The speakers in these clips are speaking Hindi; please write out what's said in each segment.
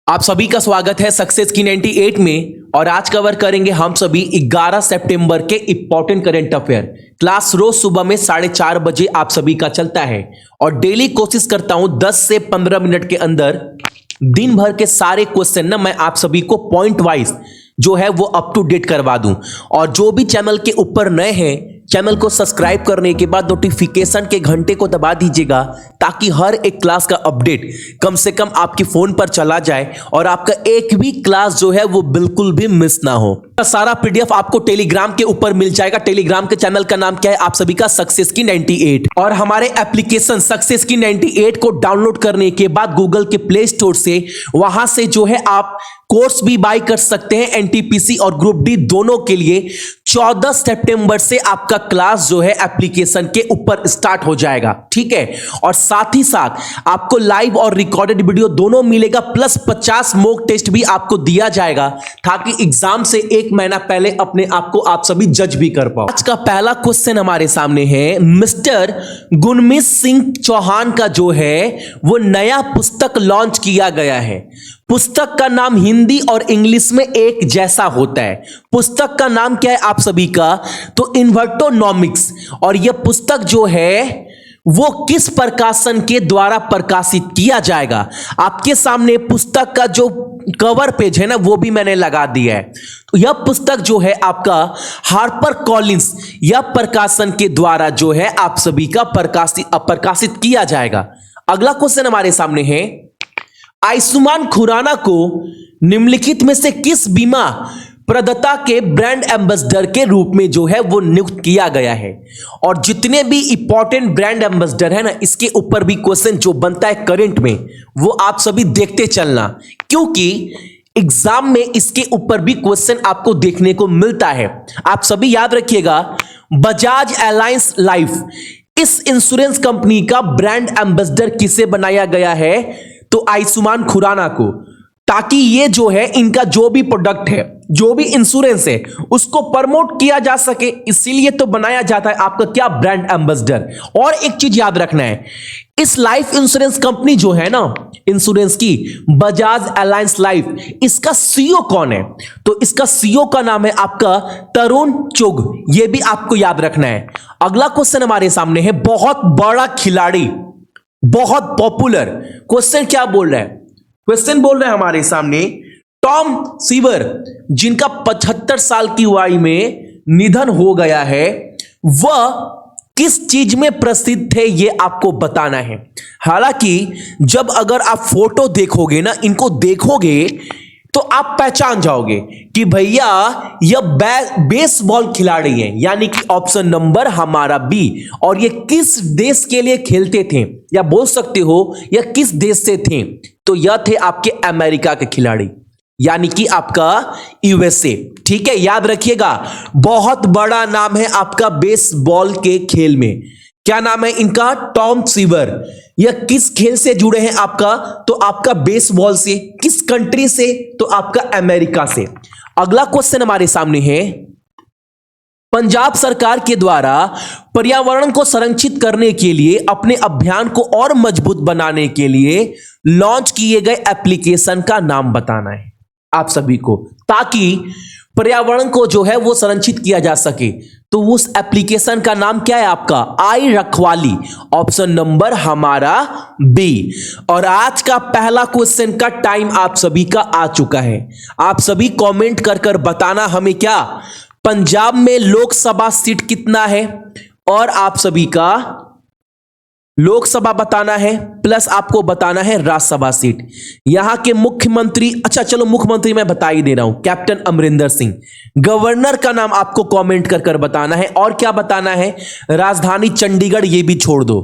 आप सभी का स्वागत है सक्सेस की 98 में। और आज कवर करेंगे हम सभी 11 सितंबर के इंपॉर्टेंट करंट अफेयर। क्लास रोज सुबह में 4:30 बजे आप सभी का चलता है और डेली कोशिश करता हूं 10 से 15 मिनट के अंदर दिन भर के सारे क्वेश्चन ना मैं आप सभी को पॉइंट वाइज जो है वो अप टू डेट करवा दूं। और जो भी चैनल के ऊपर नए हैं, चैनल को सब्सक्राइब करने के बाद नोटिफिकेशन के घंटे को दबा दीजिएगा ताकि हर एक क्लास का अपडेट कम से कम आपके फोन पर चला जाए और आपका एक भी क्लास जो है वो बिल्कुल भी मिस ना हो। सारा पीडीएफ आपको टेलीग्राम के ऊपर मिल जाएगा। टेलीग्राम के चैनल का नाम क्या है आप सभी का? सक्सेस की 98। और हमारे एप्लीकेशन सक्सेस की 98 को डाउनलोड करने के बाद गूगल के प्ले स्टोर से वहां से जो है आप कोर्स भी बाय कर सकते हैं एनटीपीसी और ग्रुप डी दोनों के लिए। 14 सितंबर से आपका क्लास जो है एप्लीकेशन के ऊपर स्टार्ट हो जाएगा, ठीक है। और साथ ही साथ आपको लाइव और रिकॉर्डेड वीडियो दोनों मिलेगा, प्लस 50 मॉक टेस्ट भी आपको दिया जाएगा ताकि एग्जाम से एक महीना पहले अपने आप को आप सभी जज भी कर पाओ। आज का पहला क्वेश्चन हमारे सामने है, मिस्टर गुरमीत सिंह चौहान का जो है वो नया पुस्तक लॉन्च किया गया है। पुस्तक का नाम हिंदी और इंग्लिश में एक जैसा होता है। पुस्तक का नाम क्या है आप सभी का? तो इन्वर्टोनॉमिक्स। और यह पुस्तक जो है वो किस प्रकाशन के द्वारा प्रकाशित किया जाएगा? आपके सामने पुस्तक का जो कवर पेज है ना वो भी मैंने लगा दिया है। तो यह पुस्तक जो है आपका हार्पर कॉलिंस या प्रकाशन के द्वारा जो है आप सभी का प्रकाशित किया जाएगा। अगला क्वेश्चन हमारे सामने है, आयुष्मान खुराना को निम्नलिखित में से किस बीमा प्रदाता के ब्रांड एम्बेसडर के रूप में जो है वो नियुक्त किया गया है? और जितने भी इंपॉर्टेंट ब्रांड एम्बेसडर है ना इसके ऊपर भी क्वेश्चन जो बनता है करंट में वो आप सभी देखते चलना, क्योंकि एग्जाम में इसके ऊपर भी क्वेश्चन आपको देखने को मिलता है। आप सभी याद रखिएगा, बजाज एलायंस लाइफ इस इंश्योरेंस कंपनी का ब्रांड एम्बेसडर किसे बनाया गया है? तो आयुष्मान खुराना को, ताकि ये जो है इनका जो भी प्रोडक्ट है, जो भी इंश्योरेंस है उसको प्रमोट किया जा सके, इसीलिए तो बनाया जाता है आपका क्या? Brand ambassador. और एक चीज याद रखना है, इस लाइफ इंश्योरेंस कंपनी जो है ना इंश्योरेंस की, बजाज एलायंस लाइफ, इसका सीईओ कौन है? तो इसका सीईओ का नाम है आपका तरुण चुग। यह भी आपको याद रखना है। अगला क्वेश्चन हमारे सामने है, बहुत बड़ा खिलाड़ी, बहुत पॉपुलर। क्वेश्चन क्या बोल रहा है? क्वेश्चन बोल रहा है हमारे सामने, टॉम सीवर जिनका 75 साल की आयु में निधन हो गया है, वह किस चीज में प्रसिद्ध थे ये आपको बताना है। हालांकि जब अगर आप फोटो देखोगे ना, इनको देखोगे तो आप पहचान जाओगे कि भैया यह बेसबॉल खिलाड़ी है, यानी कि ऑप्शन नंबर हमारा बी। और ये किस देश के लिए खेलते थे, या बोल सकते हो यह किस देश से थे? तो यह थे आपके अमेरिका के खिलाड़ी, यानी कि आपका यूएसए, ठीक है। याद रखिएगा, बहुत बड़ा नाम है आपका बेसबॉल के खेल में। क्या नाम है इनका? Tom sewer. यह किस खेल से जुड़े हैं आपका? तो आपका बेसबॉल से। किस कंट्री से? तो आपका अमेरिका से। अगला क्वेश्चन हमारे सामने है, पंजाब सरकार के द्वारा पर्यावरण को संरक्षित करने के लिए अपने अभियान को और मजबूत बनाने के लिए लॉन्च किए गए एप्लीकेशन का नाम बताना है आप सभी को, ताकि पर्यावरण को जो है वो संरक्षित किया जा सके। तो उस एप्लीकेशन का नाम क्या है आपका? आई रखवाली। ऑप्शन नंबर हमारा बी। और आज का पहला क्वेश्चन का टाइम आप सभी का आ चुका है। आप सभी कमेंट कर कर बताना हमें क्या, पंजाब में लोकसभा सीट कितना है, और आप सभी का लोकसभा बताना है, प्लस आपको बताना है राज्यसभा सीट। यहां के मुख्यमंत्री, अच्छा चलो मुख्यमंत्री मैं बता ही दे रहा हूं, कैप्टन अमरिंदर सिंह। गवर्नर का नाम आपको कमेंट कर कर बताना है। और क्या बताना है? राजधानी चंडीगढ़, ये भी छोड़ दो।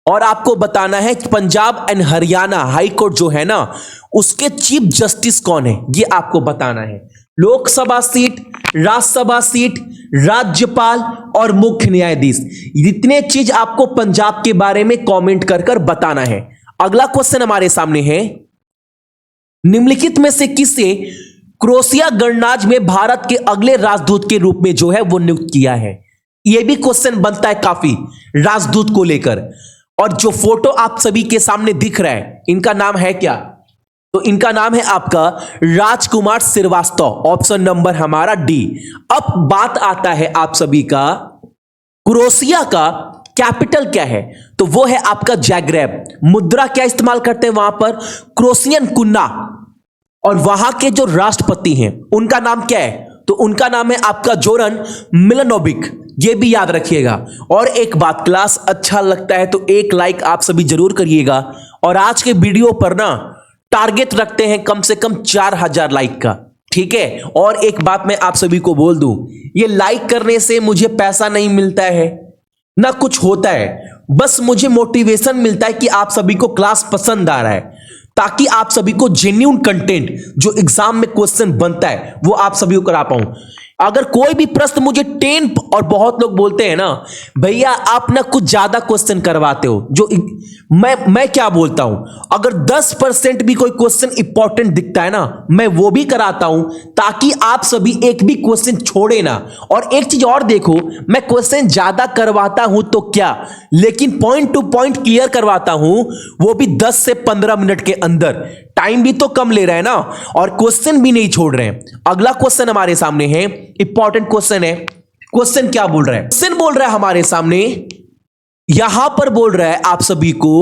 और आपको बताना है Punjab and Haryana high court जो है ना उसके चीफ जस्टिस कौन है, ये आपको बताना है। लोकसभा सीट, राज्यसभा सीट, राज्यपाल और मुख्य न्यायाधीश, इतने चीज आपको पंजाब के बारे में कमेंट कर कर बताना है। अगला क्वेश्चन हमारे सामने है, निम्नलिखित में से किसे क्रोएशिया गणराज्य में भारत के अगले राजदूत के रूप में जो है वो नियुक्त किया है? यह भी क्वेश्चन बनता है काफी राजदूत को लेकर। और जो फोटो आप सभी के सामने दिख रहा है, इनका नाम है क्या? तो इनका नाम है आपका राजकुमार श्रीवास्तव, ऑप्शन नंबर हमारा डी। अब बात आता है आप सभी का क्रोएशिया का कैपिटल क्या है, तो वो है आपका जैग्रेब। मुद्रा क्या इस्तेमाल करते हैं वहां पर, क्रोशियन कुन्ना। और वहां के जो राष्ट्रपति हैं उनका नाम क्या है, तो उनका नाम है आपका जोरन मिलनोविक, ये भी याद रखिएगा। और एक बात, क्लास अच्छा लगता है तो एक लाइक आप सभी जरूर करिएगा। और आज के वीडियो पर ना टारगेट रखते हैं कम से कम 4000 लाइक का, ठीक है। और एक बात मैं आप सभी को बोल दूं, ये लाइक करने से मुझे पैसा नहीं मिलता है ना कुछ होता है, बस मुझे मोटिवेशन मिलता है कि आप सभी को क्लास पसंद आ रहा है, ताकि आप सभी को जेन्युइन कंटेंट जो एग्जाम में क्वेश्चन बनता है वो आप सभी को करा पाऊं। अगर कोई भी प्रश्न मुझे 10 और बहुत लोग बोलते हैं ना भैया आप ना कुछ ज्यादा क्वेश्चन करवाते हो, जो मैं क्या बोलता हूं, अगर 10% भी कोई क्वेश्चन इंपॉर्टेंट दिखता है ना मैं वो भी कराता हूं, ताकि आप सभी एक भी क्वेश्चन छोड़े ना। और एक चीज और देखो, मैं क्वेश्चन ज्यादा करवाता हूं तो क्या, लेकिन पॉइंट टू पॉइंट क्लियर करवाता हूं, वो भी 10 से 15 मिनट के अंदर। टाइम भी तो कम ले रहे हैं ना, और क्वेश्चन भी नहीं छोड़ रहे हैं। अगला क्वेश्चन हमारे सामने है, इंपॉर्टेंट क्वेश्चन है। क्वेश्चन क्या बोल रहा है, क्वेश्चन बोल रहा है हमारे सामने, यहां पर बोल रहा है आप सभी को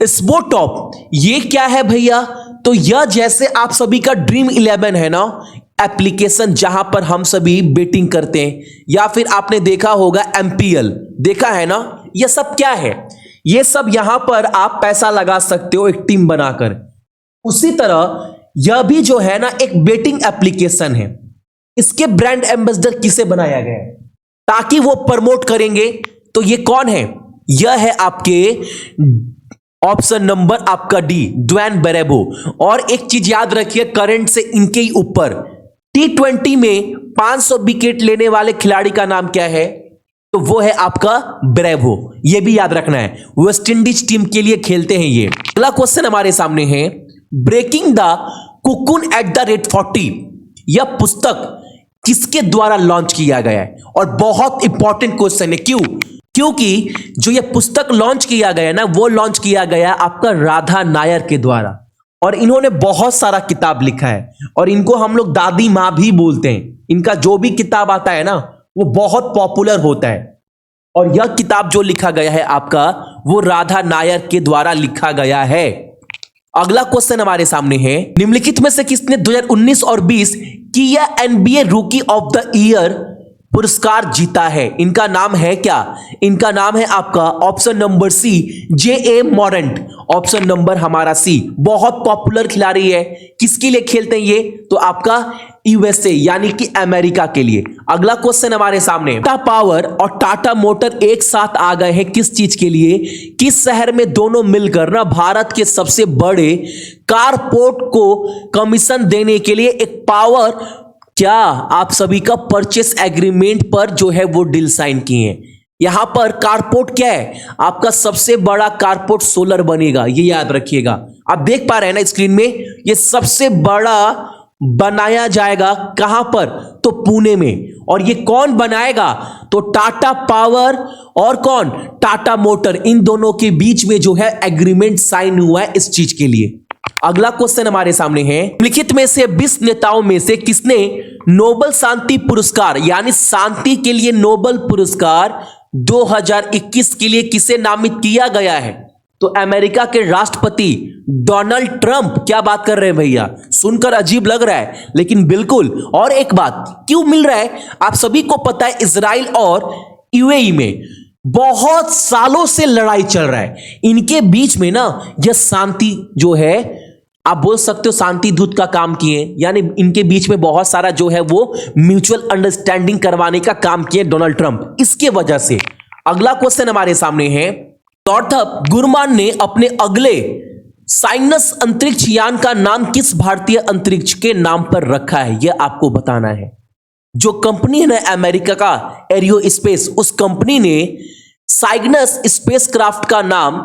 स्पोटॉप, ये क्या है भैया, तो यह जैसे आप सभी का ड्रीम 11 है ना एप्लीकेशन, जहां पर हम सभी बेटिंग करते हैं, या फिर आपने देखा होगा MPL, देखा है ना, यह सब क्या है, ये सब यहां पर आप पैसा लगा सकते हो एक टीम बनाकर। उसी तरह यह भी जो है ना एक बेटिंग एप्लीकेशन है। इसके ब्रांड एम्बेसडर किसे बनाया गया है ताकि वो प्रमोट करेंगे, तो ये कौन है, यह है आपके ऑप्शन नंबर आपका डी, ड्वेन ब्रेवो। और एक चीज याद रखिए, करंट से इनके ही ऊपर T20 में 500 विकेट लेने वाले खिलाड़ी का नाम क्या है, तो वो है आपका ब्रेवो, ये भी याद रखना है। वेस्ट इंडीज टीम के लिए खेलते हैं ये। अगला क्वेश्चन हमारे सामने है, breaking the cocoon at the rate 40, यह पुस्तक किसके द्वारा लॉन्च किया गया है। और बहुत इंपॉर्टेंट क्वेश्चन है, क्योंकि जो यह पुस्तक लॉन्च किया गया ना, वो लॉन्च किया गया आपका राधा नायर के द्वारा। और इन्होंने बहुत सारा किताब लिखा है, और इनको हम लोग दादी माँ भी बोलते हैं। इनका जो भी किताब आता है ना वो बहुत पॉपुलर होता है। और यह किताब जो लिखा गया है आपका, वो राधा नायर के द्वारा लिखा गया है। अगला क्वेश्चन हमारे सामने है, निम्नलिखित में से किसने 2019 और 20 किया NBA रूकी ऑफ द ईयर पुरस्कार जीता है। इनका नाम है क्या, इनका नाम है आपका option number C, J.A. Morant, option number हमारा सी। बहुत पॉपुलर खिलाड़ी है, किसके लिए खेलते हैं ये, तो आपका USA यानी कि अमेरिका के लिए। अगला क्वेश्चन हमारे सामने, टाटा पावर और टाटा मोटर एक साथ आ गए हैं किस चीज के लिए, किस शहर में दोनों मिलकर ना भारत के सबसे बड़े कारपोर्ट को कमीशन देने के लिए एक पावर, क्या आप सभी का परचेस एग्रीमेंट पर जो है वो डील साइन किए हैं। यहां पर कारपोर्ट क्या है, आपका सबसे बड़ा कारपोर्ट सोलर बनेगा, ये याद रखिएगा। आप देख पा रहे हैं ना स्क्रीन में, ये सबसे बड़ा बनाया जाएगा कहां पर, तो पुणे में। और ये कौन बनाएगा, तो टाटा पावर और कौन, टाटा मोटर, इन दोनों के बीच में जो है एग्रीमेंट साइन हुआ है इस चीज के लिए। अगला क्वेश्चन हमारे सामने है, लिखित में से 20 नेताओं में से किसने नोबेल शांति पुरस्कार यानी शांति के लिए नोबेल पुरस्कार 2021 के लिए किसे नामित किया गया है, तो अमेरिका के राष्ट्रपति डोनाल्ड ट्रंप। क्या बात कर रहे हैं भैया, सुनकर अजीब लग रहा है लेकिन बिल्कुल। और एक बात, क्यों मिल रहा है, आप सभी को पता है इजराइल और UAE में बहुत सालों से लड़ाई चल रहा है, इनके बीच में ना यह शांति जो है, आप बोल सकते हो शांति दूत का काम किए, यानी इनके बीच में बहुत सारा जो है वो म्यूचुअल अंडरस्टैंडिंग करवाने का काम किए डोनाल्ड ट्रंप, इसके वजह से। अगला क्वेश्चन हमारे सामने है, नॉर्थप गुरमान ने अपने अगले साइनस अंतरिक्ष यान का नाम किस भारतीय अंतरिक्ष के नाम पर रखा है, यह आपको बताना है। जो कंपनी है ना अमेरिका का एरियो स्पेस, उस कंपनी ने साइग्नस स्पेसक्राफ्ट का नाम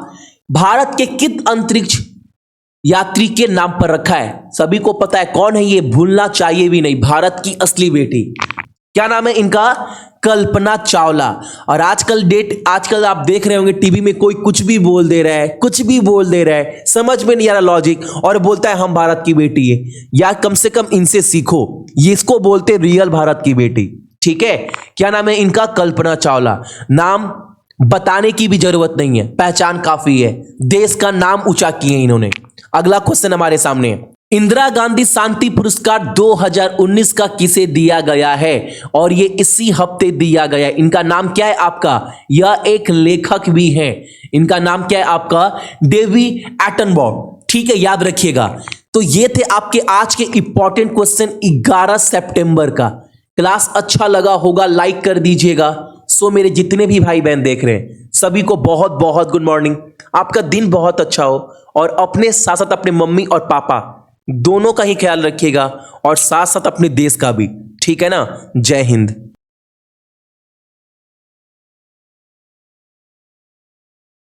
भारत के किस अंतरिक्ष यात्री के नाम पर रखा है। सभी को पता है कौन है ये, भूलना चाहिए भी नहीं, भारत की असली बेटी। क्या नाम है इनका? कल्पना चावला। और आजकल आप देख रहे होंगे टीवी में कोई कुछ भी बोल दे रहा है, कुछ भी बोल दे रहा है, समझ में नहीं आ रहा लॉजिक, और बोलता है हम भारत की बेटी है। यार कम से कम इनसे सीखो, ये इसको बोलते रियल भारत की बेटी। ठीक है, क्या नाम है इनका? कल्पना चावला। नाम बताने की भी जरूरत नहीं है, पहचान काफी है, देश का नाम ऊंचा किए इन्होंने। अगला क्वेश्चन हमारे सामने है, इंदिरा गांधी शांति पुरस्कार 2019 का किसे दिया गया है? और ये इसी हफ्ते दिया गया है। इनका नाम क्या है आपका? यह एक लेखक भी है। इनका नाम क्या है आपका? Davy Attenborough. ठीक है, याद रखिएगा। तो ये थे आपके आज के इंपॉर्टेंट क्वेश्चन 11 सितंबर का। क्लास अच्छा लगा होगा, लाइक कर दीजिएगा। सो मेरे जितने भी भाई बहन देख रहे हैं सभी को बहुत बहुत गुड मॉर्निंग। आपका दिन बहुत अच्छा हो, और अपने साथ साथ अपने मम्मी और पापा दोनों का ही ख्याल रखिएगा, और साथ साथ अपने देश का भी। ठीक है ना? जय हिंद।